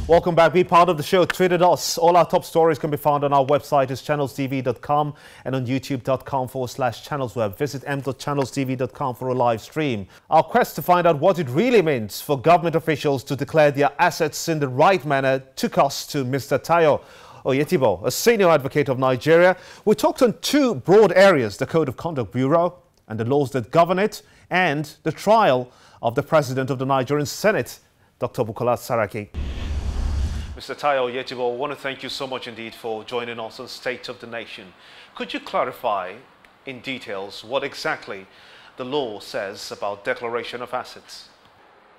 Welcome back. Be part of the show. Tweet at us. All our top stories can be found on our website is channelstv.com and on youtube.com/channelsweb. Visit m.channelstv.com for a live stream. Our quest to find out what it really means for government officials to declare their assets in the right manner took us to Mr. Tayo Oyetibo, a senior advocate of Nigeria. We talked on two broad areas: the Code of Conduct Bureau and the laws that govern it, and the trial of the President of the Nigerian Senate, Dr. Bukola Saraki. Mr. Tayo Oyetibo, I want to thank you so much indeed for joining us on State of the Nation. Could you clarify in details what exactly the law says about declaration of assets?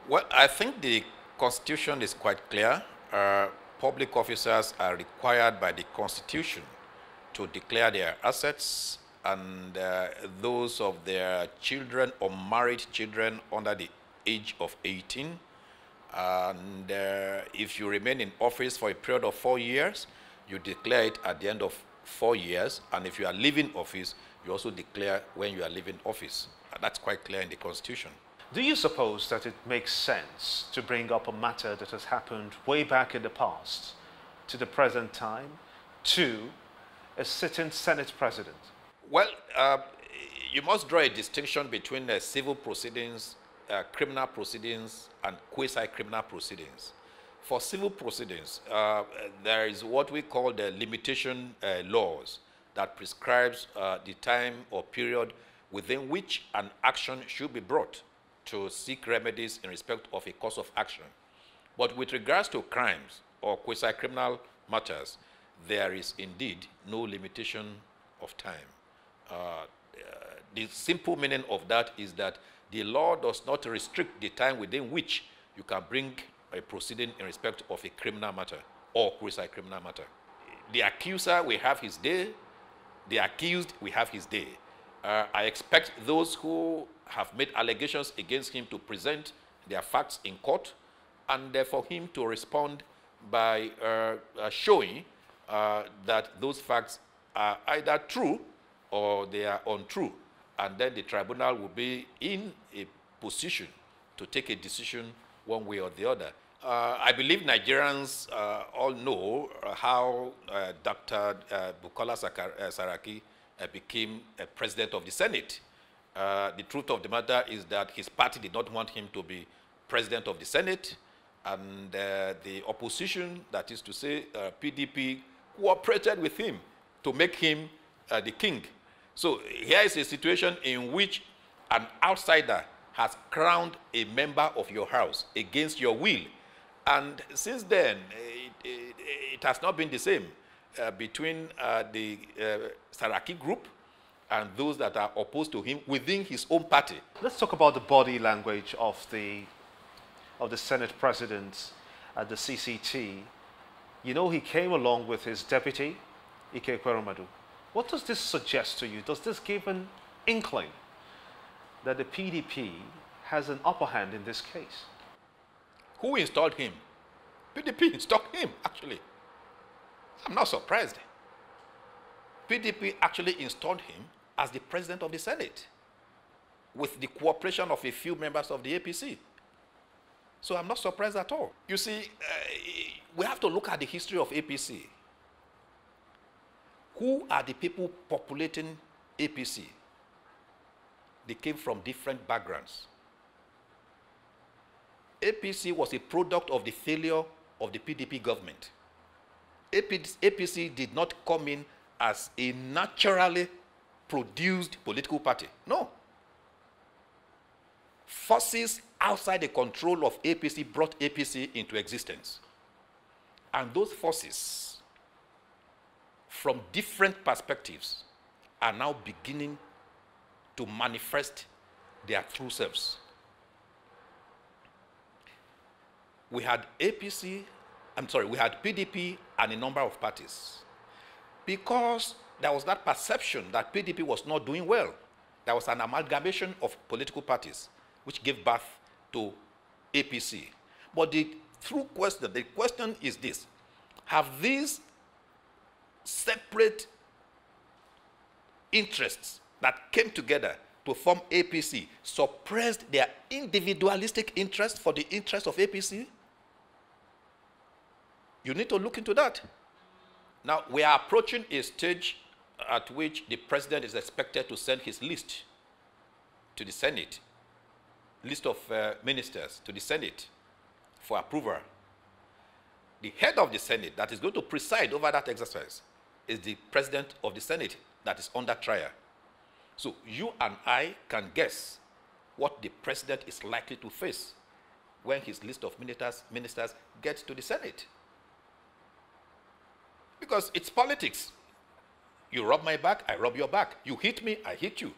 Well, I think the Constitution is quite clear. Public officers are required by the Constitution to declare their assets and those of their children or married children under the age of 18. And if you remain in office for a period of 4 years, you declare it at the end of 4 years. And if you are leaving office, you also declare when you are leaving office. That's quite clear in the Constitution. Do you suppose that it makes sense to bring up a matter that has happened way back in the past to the present time to a sitting Senate President? Well, you must draw a distinction between civil proceedings, criminal proceedings, and quasi-criminal proceedings. For civil proceedings, there is what we call the limitation laws that prescribes the time or period within which an action should be brought to seek remedies in respect of a cause of action. But with regards to crimes or quasi-criminal matters, there is indeed no limitation of time. The simple meaning of that is that the law does not restrict the time within which you can bring a proceeding in respect of a criminal matter or quasi-criminal matter. The accuser will have his day. The accused will have his day. I expect those who have made allegations against him to present their facts in court, and for him to respond by showing that those facts are either true or they are untrue. And then the tribunal will be in a position to take a decision one way or the other. I believe Nigerians all know how Dr. Bukola Saraki became a president of the Senate. The truth of the matter is that his party did not want him to be president of the Senate, and the opposition, that is to say PDP, cooperated with him to make him the king. So here is a situation in which an outsider has crowned a member of your house against your will. And since then, it has not been the same between the Saraki group and those that are opposed to him within his own party. Let's talk about the body language of the Senate President at the CCT. You know, he came along with his deputy, Ike Ekweremadu. What does this suggest to you? Does this give an inkling that the PDP has an upper hand in this case? Who installed him? PDP installed him, actually. I'm not surprised. PDP actually installed him as the president of the Senate with the cooperation of a few members of the APC. So I'm not surprised at all. You see, we have to look at the history of APC. Who are the people populating APC? They came from different backgrounds. APC was a product of the failure of the PDP government. APC did not come in as a naturally produced political party. No. Forces outside the control of APC brought APC into existence. And those forces, from different perspectives, are now beginning to manifest their true selves. We had PDP and a number of parties. Because there was that perception that PDP was not doing well, there was an amalgamation of political parties which gave birth to APC. But the question is this: have these separate interests that came together to form APC suppressed their individualistic interest for the interest of APC? You need to look into that. Now, we are approaching a stage at which the president is expected to send his list to the Senate, list of ministers to the Senate for approval. The head of the Senate that is going to preside over that exercise is the president of the Senate that is under trial. So you and I can guess what the president is likely to face when his list of ministers gets to the Senate. Because it's politics. You rub my back, I rub your back. You hit me, I hit you.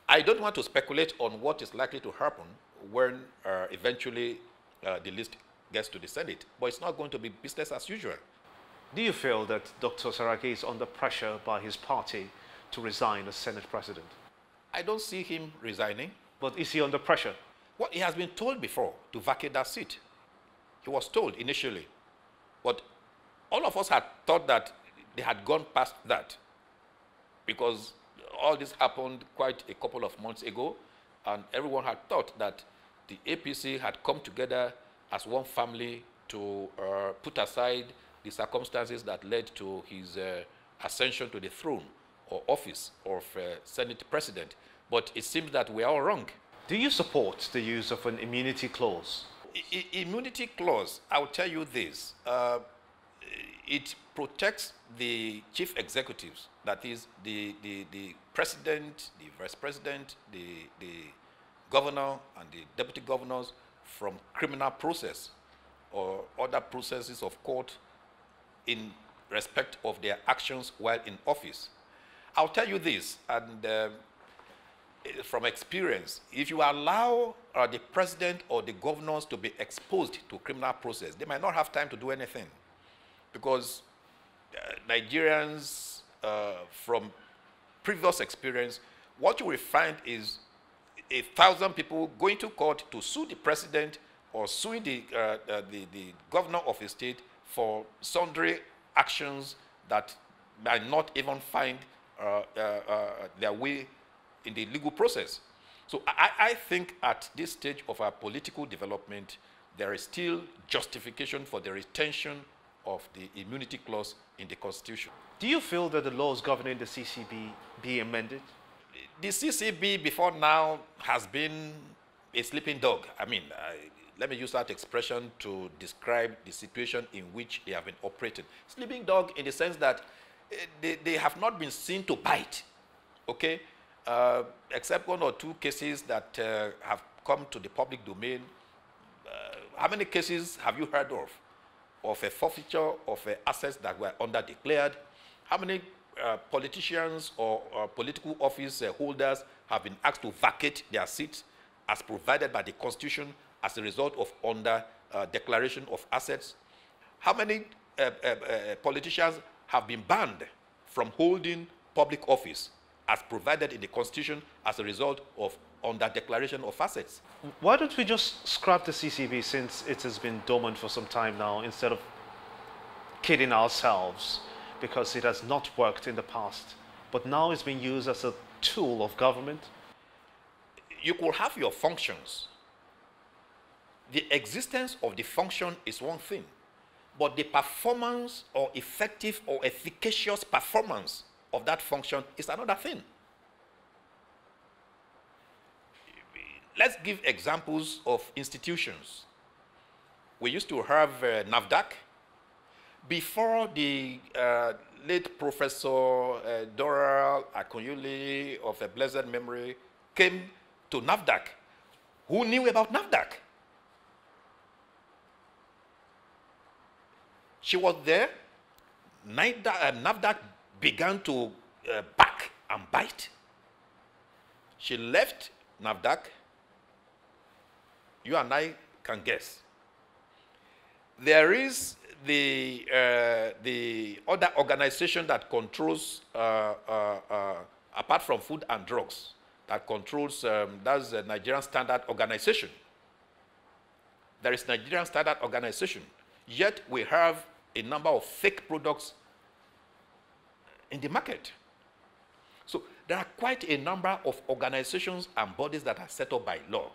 I don't want to speculate on what is likely to happen when eventually the list gets to the Senate. But it's not going to be business as usual. Do you feel that Dr. Saraki is under pressure by his party to resign as Senate President? I don't see him resigning. But is he under pressure? Well, he has been told before to vacate that seat. He was told initially. But all of us had thought that they had gone past that, because all this happened quite a couple of months ago, and everyone had thought that the APC had come together as one family to put aside the circumstances that led to his ascension to the throne or office of Senate President. But it seems that we are all wrong. Do you support the use of an immunity clause? Immunity clause, I will tell you this. It protects the chief executives, that is the president, the vice president, the governor, and the deputy governors from criminal process or other processes of court in respect of their actions while in office. I'll tell you this, and from experience, if you allow the president or the governors to be exposed to criminal process, they might not have time to do anything. Because Nigerians, from previous experience, what you will find is 1,000 people going to court to sue the president or suing the governor of a state for sundry actions that might not even find their way in the legal process. So I think at this stage of our political development, there is still justification for the retention of the immunity clause in the Constitution. Do you feel that the laws governing the CCB be amended? The CCB before now has been a sleeping dog. I mean, let me use that expression to describe the situation in which they have been operating. Sleeping dog in the sense that they have not been seen to bite, okay? Except one or two cases that have come to the public domain. How many cases have you heard of a forfeiture of assets that were underdeclared? How many politicians or political office holders have been asked to vacate their seats as provided by the Constitution as a result of declaration of assets? How many politicians have been banned from holding public office as provided in the Constitution as a result of declaration of assets? Why don't we just scrap the CCB, since it has been dormant for some time now, instead of kidding ourselves, because it has not worked in the past, but now it's being used as a tool of government? You could have your functions. The existence of the function is one thing, but the performance or effective or efficacious performance of that function is another thing. Let's give examples of institutions. We used to have NAFDAC. Before the late Professor Dora Akunyili of a blessed memory came to NAFDAC, who knew about NAFDAC? She was there. NAFDAC began to back and bite. She left NAFDAC. You and I can guess. There is the other organization that controls, apart from food and drugs, that controls, that's the Nigerian Standard Organization. There is Nigerian Standard Organization, yet we have a number of fake products in the market. So there are quite a number of organizations and bodies that are set up by law.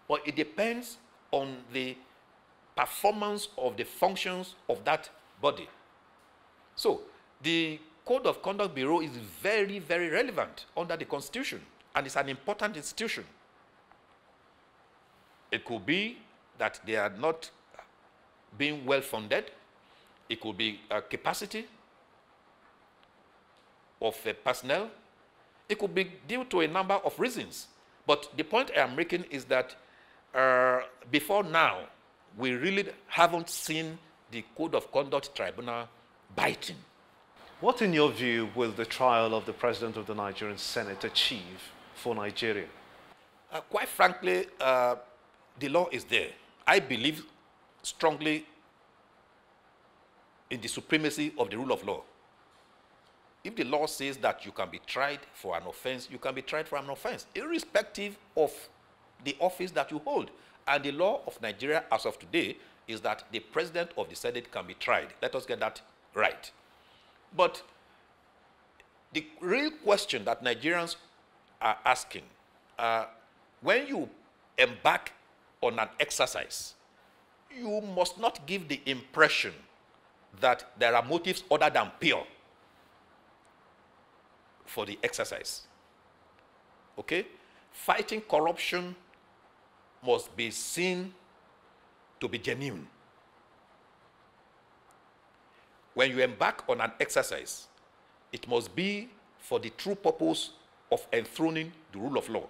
But it depends on the performance of the functions of that body. So the Code of Conduct Bureau is very, very relevant under the Constitution, and it's an important institution. It could be that they are not being well funded. It could be a capacity of personnel. It could be due to a number of reasons. But the point I am making is that before now, we really haven't seen the Code of Conduct Tribunal biting. What, in your view, will the trial of the President of the Nigerian Senate achieve for Nigeria? Quite frankly, the law is there. I believe strongly in the supremacy of the rule of law. If the law says that you can be tried for an offense, you can be tried for an offense, irrespective of the office that you hold. And the law of Nigeria as of today is that the President of the Senate can be tried. Let us get that right. But the real question that Nigerians are asking, when you embark on an exercise, you must not give the impression that there are motives other than pure for the exercise. Okay? Fighting corruption must be seen to be genuine. When you embark on an exercise, it must be for the true purpose of enthroning the rule of law.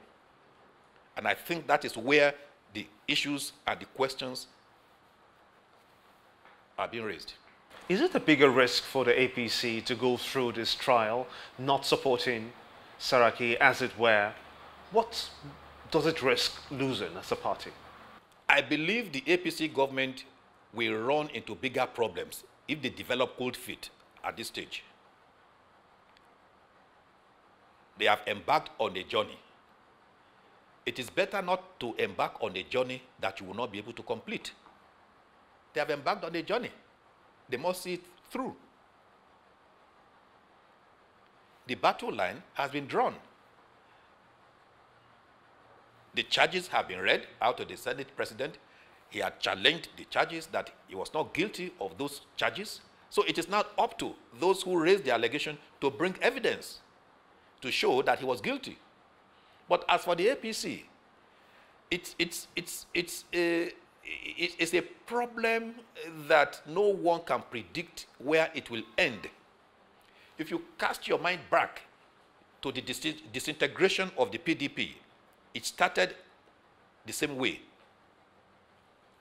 And I think that is where the issues and the questions are being raised. Is it a bigger risk for the APC to go through this trial, not supporting Saraki, as it were? What does it risk losing as a party? I believe the APC government will run into bigger problems if they develop cold feet at this stage. They have embarked on a journey. It is better not to embark on a journey that you will not be able to complete. They have embarked on a journey. They must see it through. The battle line has been drawn. The charges have been read out to the Senate President. He had challenged the charges, that he was not guilty of those charges. So it is now up to those who raised the allegation to bring evidence to show that he was guilty. But as for the APC, it's a problem that no one can predict where it will end. If you cast your mind back to the disintegration of the PDP, it started the same way.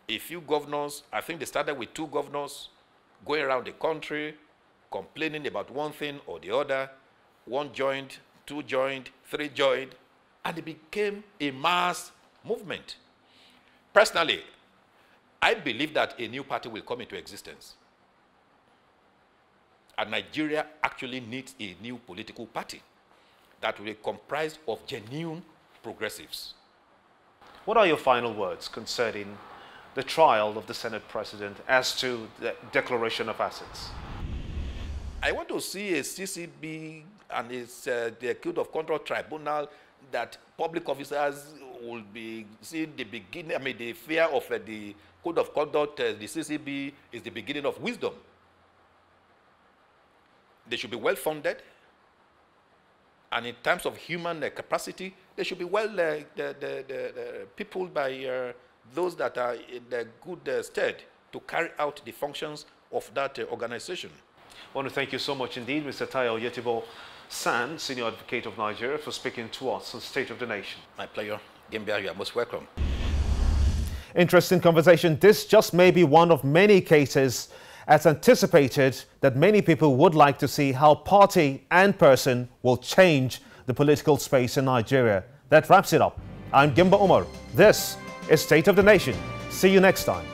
A few governors, I think they started with 2 governors going around the country complaining about one thing or the other. 1 joined, 2 joined, 3 joined, and it became a mass movement. Personally, I believe that a new party will come into existence. And Nigeria actually needs a new political party that will be comprised of genuine progressives. What are your final words concerning the trial of the Senate President as to the declaration of assets? I want to see a CCB and the Code of Conduct Tribunal that public officers will be seeing the beginning, the fear of the Code of Conduct, the CCB is the beginning of wisdom. They should be well funded, and in terms of human capacity, they should be well peopled by those that are in the good stead to carry out the functions of that organization. I want to thank you so much indeed, Mr. Tayo Oyetibo San, Senior Advocate of Nigeria, for speaking to us on State of the Nation. My pleasure. Gambia, you are most welcome. Interesting conversation. This just may be one of many cases, as anticipated, that many people would like to see how party and person will change the political space in Nigeria. That wraps it up. I'm Gimba Umar. This is State of the Nation. See you next time.